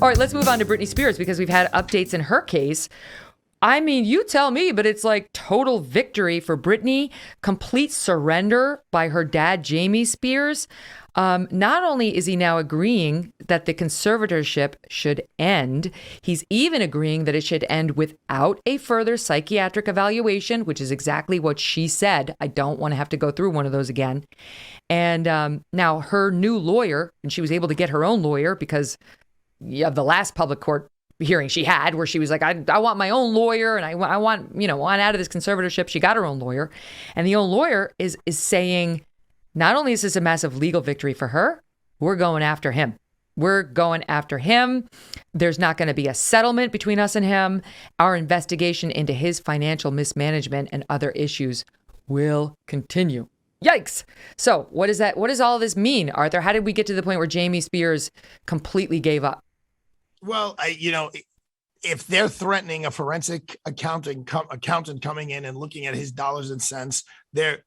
All right, let's move on to Britney Spears because we've had updates in her case. I mean, you tell me, but it's like total victory for Britney, complete surrender by her dad, Jamie Spears. Not only is he now agreeing that the conservatorship should end, he's even agreeing that it should end without a further psychiatric evaluation, which is exactly what she said. I don't want to have to go through one of those again. And now her new lawyer, and she was able to get her own lawyer because of the last public court hearing she had where she was like, I want my own lawyer and I want out of this conservatorship. She got her own lawyer. And the own lawyer is saying, not only is this a massive legal victory for her, we're going after him. We're going after him. There's not going to be a settlement between us and him. Our investigation into his financial mismanagement and other issues will continue. Yikes. So what is that? What does all of this mean, Arthur? How did we get to the point where Jamie Spears completely gave up? Well, if they're threatening a forensic accountant coming in and looking at his dollars and cents, they're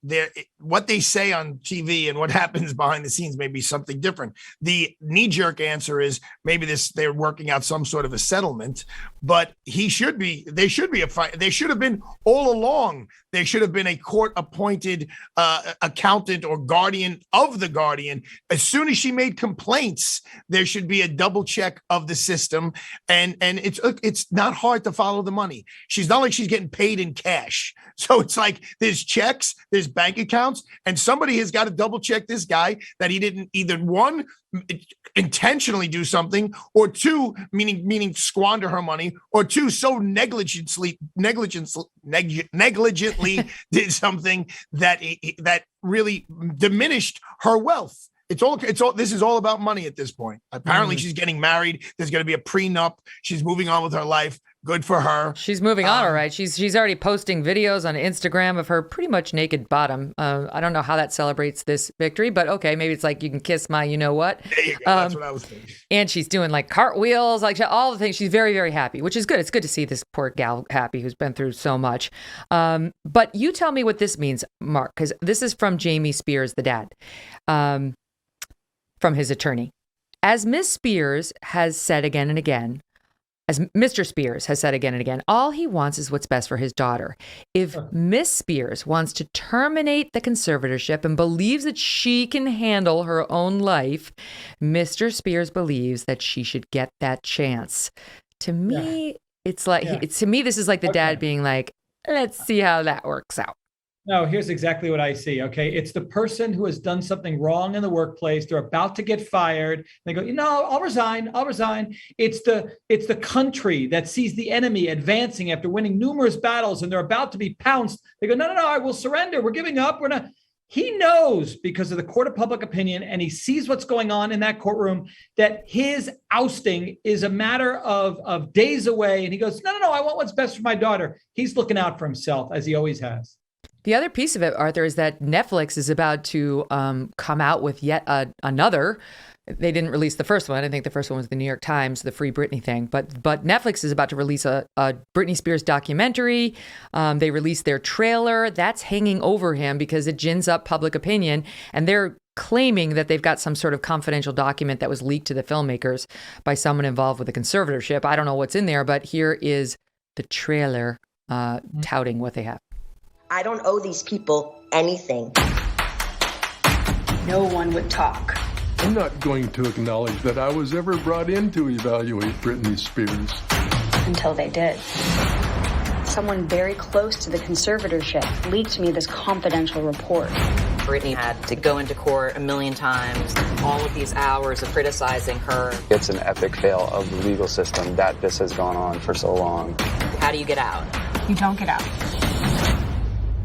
what they say on TV and what happens behind the scenes may be something different. The knee-jerk answer is maybe they're working out some sort of a settlement, but they should have been all along. There should have been a court-appointed accountant or guardian of the guardian. As soon as she made complaints, there should be a double check of the system, and it's not hard to follow the money. She's not like she's getting paid in cash. So it's like there's checks, there's bank accounts, and somebody has got to double check this guy that he didn't either one, intentionally do something, or two, meaning squander her money, or two, so negligently did something that really diminished her wealth. It's all. This is all about money at this point. Apparently, she's getting married. There's going to be a prenup. She's moving on with her life. Good for her. She's moving on, all right. She's already posting videos on Instagram of her pretty much naked bottom. I don't know how that celebrates this victory, but okay, maybe it's like you can kiss my, you know what? There you go. That's what I was thinking. And she's doing like cartwheels, like all the things. She's very, very happy, which is good. It's good to see this poor gal happy who's been through so much. But you tell me what this means, Mark, because this is from Jamie Spears, the dad. From his attorney. As Miss Spears has said again and again, as Mr. Spears has said again and again, all he wants is what's best for his daughter. If Miss Spears wants to terminate the conservatorship and believes that she can handle her own life, Mr. Spears believes that she should get that chance. To me, it's like, to me, this is like the dad being like, let's see how that works out. No, here's exactly what I see. Okay. It's the person who has done something wrong in the workplace. They're about to get fired. They go, I'll resign. It's the country that sees the enemy advancing after winning numerous battles and they're about to be pounced. They go, no, I will surrender. We're giving up. We're not. He knows because of the court of public opinion, and he sees what's going on in that courtroom, that his ousting is a matter of days away. And he goes, no, I want what's best for my daughter. He's looking out for himself, as he always has. The other piece of it, Arthur, is that Netflix is about to come out with yet another. They didn't release the first one. I think the first one was the New York Times, the Free Britney thing. But Netflix is about to release a Britney Spears documentary. They released their trailer. That's hanging over him because it gins up public opinion. And they're claiming that they've got some sort of confidential document that was leaked to the filmmakers by someone involved with a conservatorship. I don't know what's in there, but here is the trailer touting what they have. I don't owe these people anything. No one would talk. I'm not going to acknowledge that I was ever brought in to evaluate Britney Spears. Until they did. Someone very close to the conservatorship leaked me this confidential report. Britney had to go into court 1 million times. All of these hours of criticizing her. It's an epic fail of the legal system that this has gone on for so long. How do you get out? You don't get out.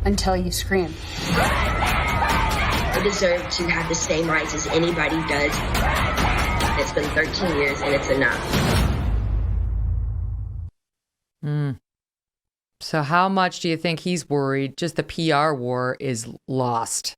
Until you scream. I deserve to have the same rights as anybody does. It's been 13 years and it's enough. So how much do you think he's worried just the PR war is lost?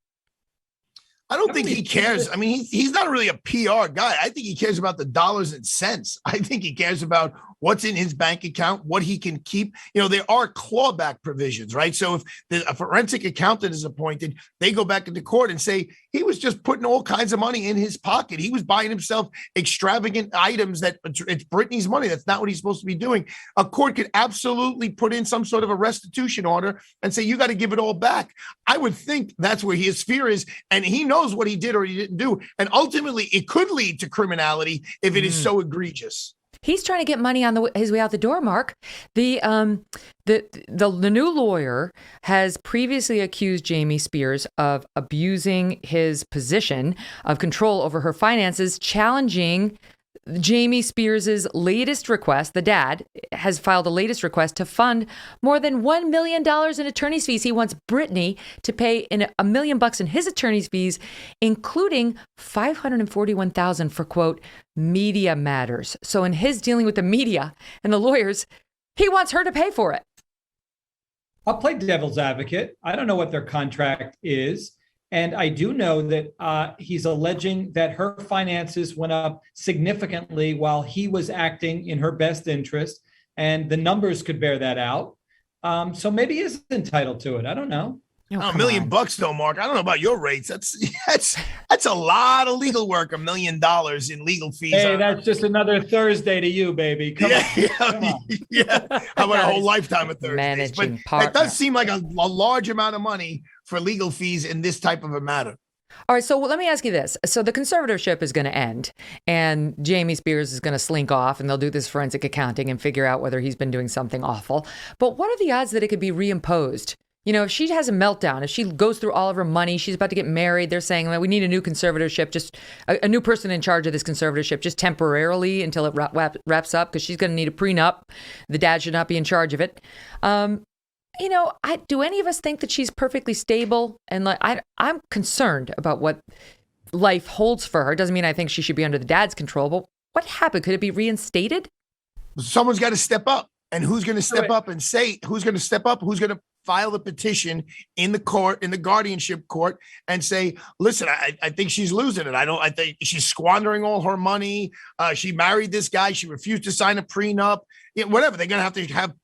I don't think he cares. I mean, he's not really a PR guy. I think he cares about the dollars and cents. I think he cares about what's in his bank account, what he can keep. There are clawback provisions, right? So if a forensic accountant is appointed, they go back into court and say he was just putting all kinds of money in his pocket. He was buying himself extravagant items that it's Britney's money. That's not what he's supposed to be doing. A court could absolutely put in some sort of a restitution order and say, you got to give it all back. I would think that's where his fear is. And he knows what he did or he didn't do. And ultimately, it could lead to criminality if it is so egregious. He's trying to get money on his way out the door, Mark. The new lawyer has previously accused Jamie Spears of abusing his position of control over her finances, challenging Jamie Spears' latest request. The dad has filed a latest request to fund more than $1 million in attorney's fees. He wants Britney to pay in $1 million in his attorney's fees, including $541,000 for, quote, media matters. So in his dealing with the media and the lawyers, he wants her to pay for it. I'll play devil's advocate. I don't know what their contract is. And I do know that he's alleging that her finances went up significantly while he was acting in her best interest. And the numbers could bear that out. So maybe he is entitled to it. I don't know. Oh, $1 million though, Mark. I don't know about your rates. That's a lot of legal work. $1 million in legal fees. Hey, that's just another Thursday to you, baby. Come on. Yeah. How about a whole lifetime of Thursdays? Managing But partner. it does seem like a large amount of money for legal fees in this type of a matter. All right, so let me ask you this. So the conservatorship is going to end, and Jamie Spears is going to slink off, and they'll do this forensic accounting and figure out whether he's been doing something awful. But what are the odds that it could be reimposed? If she has a meltdown, if she goes through all of her money, she's about to get married, they're saying, well, we need a new conservatorship, just a new person in charge of this conservatorship, just temporarily until it wraps up, because she's going to need a prenup. The dad should not be in charge of it. Do any of us think that she's perfectly stable? And I'm concerned about what life holds for her. Doesn't mean I think she should be under the dad's control, but what happened? Could it be reinstated? Someone's got to step up. And who's going to step up and say, who's going to file the petition in the court, in the guardianship court, and say, listen, I think she's losing it. I think she's squandering all her money. She married this guy. She refused to sign a prenup. Whatever. They're going to have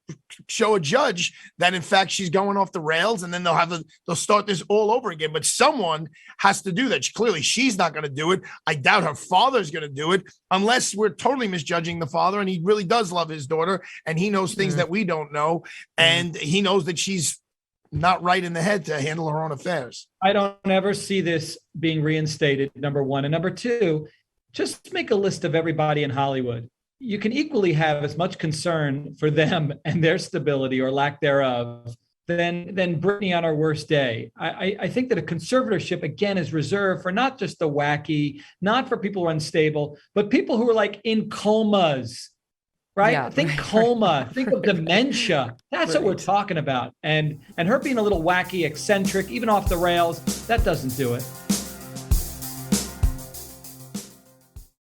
show a judge that, in fact, she's going off the rails, and then they'll start this all over again. But someone has to do that. Clearly, she's not going to do it. I doubt her father's going to do it, unless we're totally misjudging the father, and he really does love his daughter, and he knows things that we don't know, and he knows that she's not right in the head to handle her own affairs. I don't ever see this being reinstated, number one. And number two, just make a list of everybody in Hollywood. You can equally have as much concern for them and their stability or lack thereof than Britney on her worst day. I think that a conservatorship, again, is reserved for not just the wacky, not for people who are unstable, but people who are like in comas, right? Yeah. Think coma, think of dementia. That's what we're talking about. And her being a little wacky, eccentric, even off the rails, that doesn't do it.